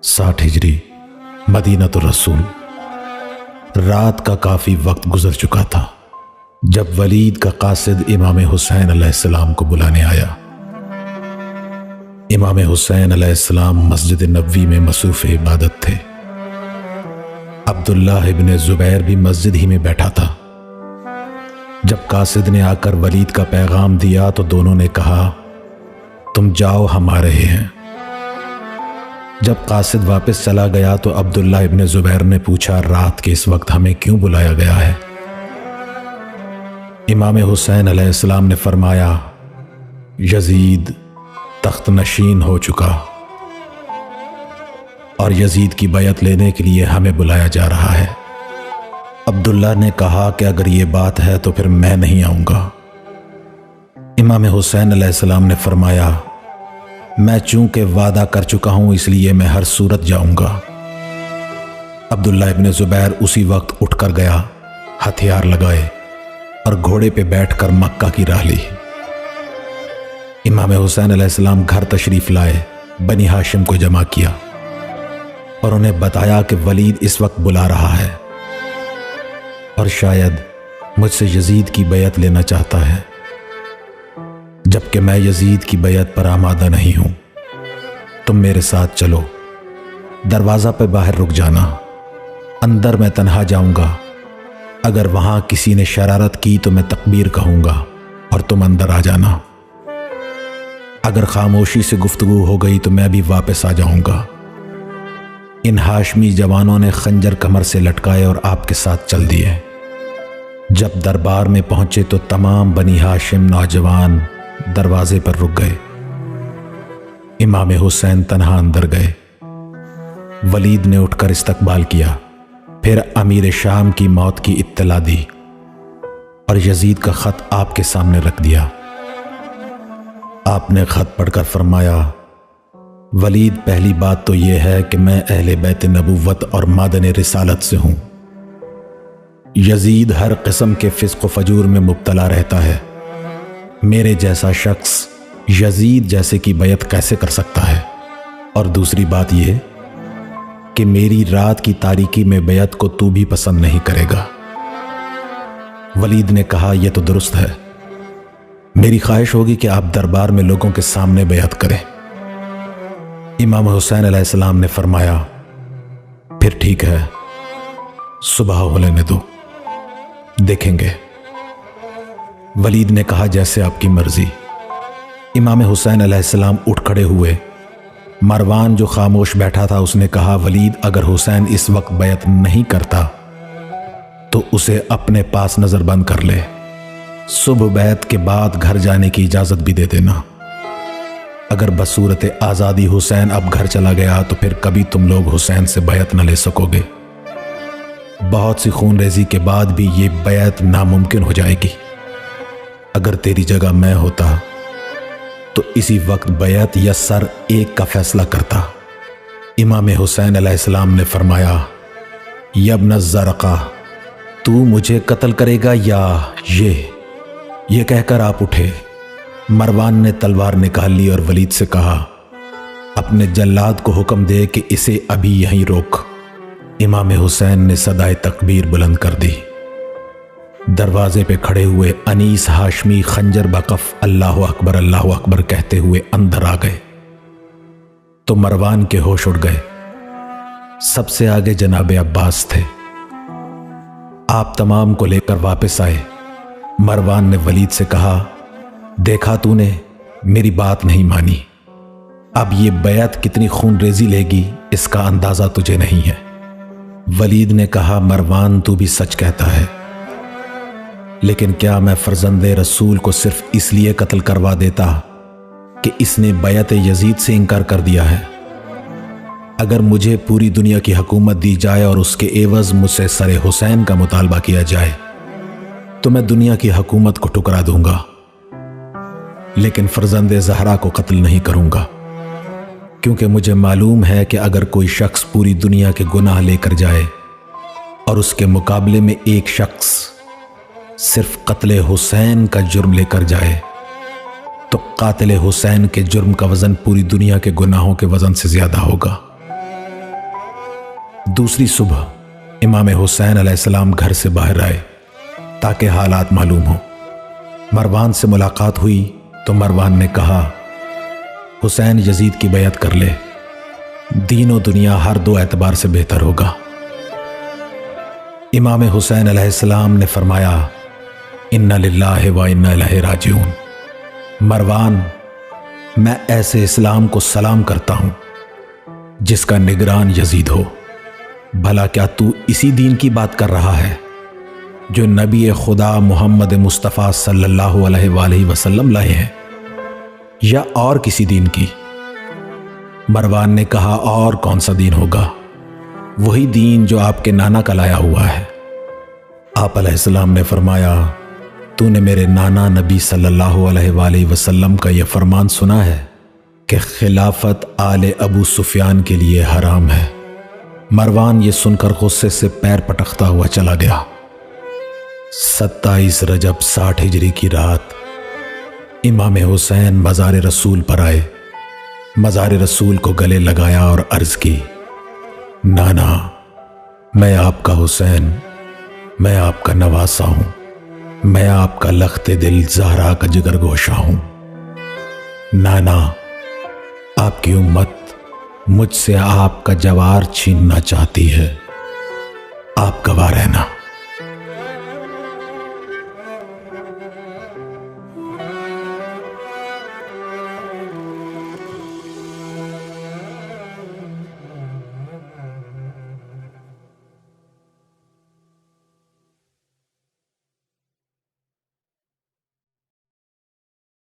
साठ हिजरी मदीनतुर रसूल। रात का काफी वक्त गुजर चुका था जब वलीद का कासिद इमाम हुसैन अलैहिस्सलाम को बुलाने आया। इमाम हुसैन अलैहिस्सलाम मस्जिद नबवी में मसरूफ़ इबादत थे। अब्दुल्लाह इब्न ज़ुबैर भी मस्जिद ही में बैठा था। जब कासिद ने आकर वलीद का पैगाम दिया तो दोनों ने कहा, तुम जाओ, हम आ रहे हैं। जब कासिद वापस चला गया तो अब्दुल्लाह इब्न ज़ुबैर ने पूछा, रात के इस वक्त हमें क्यों बुलाया गया है? इमाम हुसैन अलैहिस्सलाम ने फरमाया, यजीद तख्त नशीन हो चुका और यजीद की बैत लेने के लिए हमें बुलाया जा रहा है। अब्दुल्लाह ने कहा कि अगर ये बात है तो फिर मैं नहीं आऊंगा। इमाम हुसैन अलैहिस्सलाम ने फरमाया, मैं चूंकि वादा कर चुका हूं इसलिए मैं हर सूरत जाऊंगा। अब्दुल्लाह इब्न ज़ुबैर उसी वक्त उठकर गया, हथियार लगाए और घोड़े पे बैठकर मक्का की राह ली। इमाम हुसैन अलैहिस्सलाम घर तशरीफ लाए, बनी हाशिम को जमा किया और उन्हें बताया कि वलीद इस वक्त बुला रहा है और शायद मुझसे यजीद की बैत लेना चाहता है, जबकि मैं यजीद की बैत पर आमादा नहीं हूं। तुम मेरे साथ चलो, दरवाज़ा पे बाहर रुक जाना, अंदर मैं तन्हा जाऊंगा। अगर वहां किसी ने शरारत की तो मैं तकबीर कहूंगा और तुम अंदर आ जाना। अगर खामोशी से गुफ्तगू हो गई तो मैं भी वापस आ जाऊंगा। इन हाशमी जवानों ने खंजर कमर से लटकाए और आपके साथ चल दिए। जब दरबार में पहुंचे तो तमाम बनी हाशिम नौजवान दरवाजे पर रुक गए। इमाम हुसैन तन्हा अंदर गए। वलीद ने उठकर इस्तकबाल किया, फिर अमीर शाम की मौत की इत्तला दी और यजीद का खत आपके सामने रख दिया। आपने खत पढ़कर फरमाया, वलीद, पहली बात तो यह है कि मैं अहले बैत नबुव्वत और मादन रिसालत से हूं। यजीद हर किस्म के फिस्क व फजूर में मुब्तला रहता है। मेरे जैसा शख्स यजीद जैसे की बैत कैसे कर सकता है? और दूसरी बात यह कि मेरी रात की तारीकी में बैत को तू भी पसंद नहीं करेगा। वलीद ने कहा, यह तो दुरुस्त है। मेरी ख्वाहिश होगी कि आप दरबार में लोगों के सामने बैत करें। इमाम हुसैन अलैहिस्सलाम ने फरमाया, फिर ठीक है, सुबह हो लेने दो, देखेंगे। वलीद ने कहा, जैसे आपकी मर्जी। इमाम हुसैन अलैहिस्सलाम उठ खड़े हुए। मरवान जो खामोश बैठा था उसने कहा, वलीद, अगर हुसैन इस वक्त बैत नहीं करता तो उसे अपने पास नजर बंद कर ले। सुबह बैत के बाद घर जाने की इजाजत भी दे देना। अगर बसूरत आज़ादी हुसैन अब घर चला गया तो फिर कभी तुम लोग हुसैन से बैत न ले सकोगे। बहुत सी खून रेजी के बाद भी ये बैत नामुमकिन हो जाएगी। अगर तेरी जगह मैं होता तो इसी वक्त बैत या सर एक का फैसला करता। इमाम हुसैन अलैहिस्सलाम ने फरमाया, यब्न ज़रक़ा, तू मुझे कत्ल करेगा या ये कहकर आप उठे। मरवान ने तलवार निकाल ली और वलीद से कहा, अपने जल्लाद को हुक्म दे कि इसे अभी यहीं रोक। इमाम हुसैन ने सदाए तकबीर बुलंद कर दी। दरवाजे पे खड़े हुए अनीस हाशमी खंजर बकफ अल्लाहु अकबर कहते हुए अंदर आ गए तो मरवान के होश उड़ गए। सबसे आगे जनाब अब्बास थे। आप तमाम को लेकर वापस आए। मरवान ने वलीद से कहा, देखा तूने, मेरी बात नहीं मानी। अब ये बैत कितनी खूनरेजी लेगी इसका अंदाजा तुझे नहीं है। वलीद ने कहा, मरवान, तू भी सच कहता है, लेकिन क्या मैं फर्जंदे रसूल को सिर्फ इसलिए कत्ल करवा देता कि इसने बैत यजीद से इनकार कर दिया है? अगर मुझे पूरी दुनिया की हुकूमत दी जाए और उसके एवज मुझसे सरे हुसैन का मुतालबा किया जाए तो मैं दुनिया की हुकूमत को ठुकरा दूंगा, लेकिन फर्जंदे ज़हरा को कत्ल नहीं करूंगा, क्योंकि मुझे मालूम है कि अगर कोई शख्स पूरी दुनिया के गुनाह लेकर जाए और उसके मुकाबले में एक शख्स صرف قتل حسین کا جرم لے کر جائے تو قاتل حسین کے جرم کا وزن پوری دنیا کے گناہوں کے وزن سے زیادہ ہوگا۔ دوسری صبح امام حسین علیہ السلام گھر سے باہر آئے تاکہ حالات معلوم ہوں۔ مروان سے ملاقات ہوئی تو مروان نے کہا، حسین یزید کی بیعت کر لے، دین و دنیا ہر دو اعتبار سے بہتر ہوگا۔ امام حسین علیہ السلام نے فرمایا، انا للہ و انا الیہ راجعون۔ مروان، میں ایسے اسلام کو سلام کرتا ہوں جس کا نگران یزید ہو۔ بھلا کیا تو اسی دین کی بات کر رہا ہے جو نبی خدا محمد مصطفیٰ صلی اللہ علیہ وآلہ وسلم لائے ہیں، یا اور کسی دین کی؟ مروان نے کہا، اور کون سا دین ہوگا؟ وہی دین جو آپ کے نانا کا لایا ہوا ہے۔ آپ علیہ السلام نے فرمایا، تو نے میرے نانا نبی صلی اللہ علیہ وآلہ وسلم کا یہ فرمان سنا ہے کہ خلافت آل ابو سفیان کے لیے حرام ہے؟ مروان یہ سن کر غصے سے پیر پٹکتا ہوا چلا گیا۔ 27 رجب 60 ہجری کی رات امام حسین مزار رسول پر آئے، مزار رسول کو گلے لگایا اور عرض کی، نانا، میں آپ کا حسین، میں آپ کا نواسا ہوں، میں آپ کا لخت دل زہرا کا جگر گوشہ ہوں۔ نانا، آپ کی امت مجھ سے آپ کا جوار چھیننا چاہتی ہے، آپ گواہ رہنا۔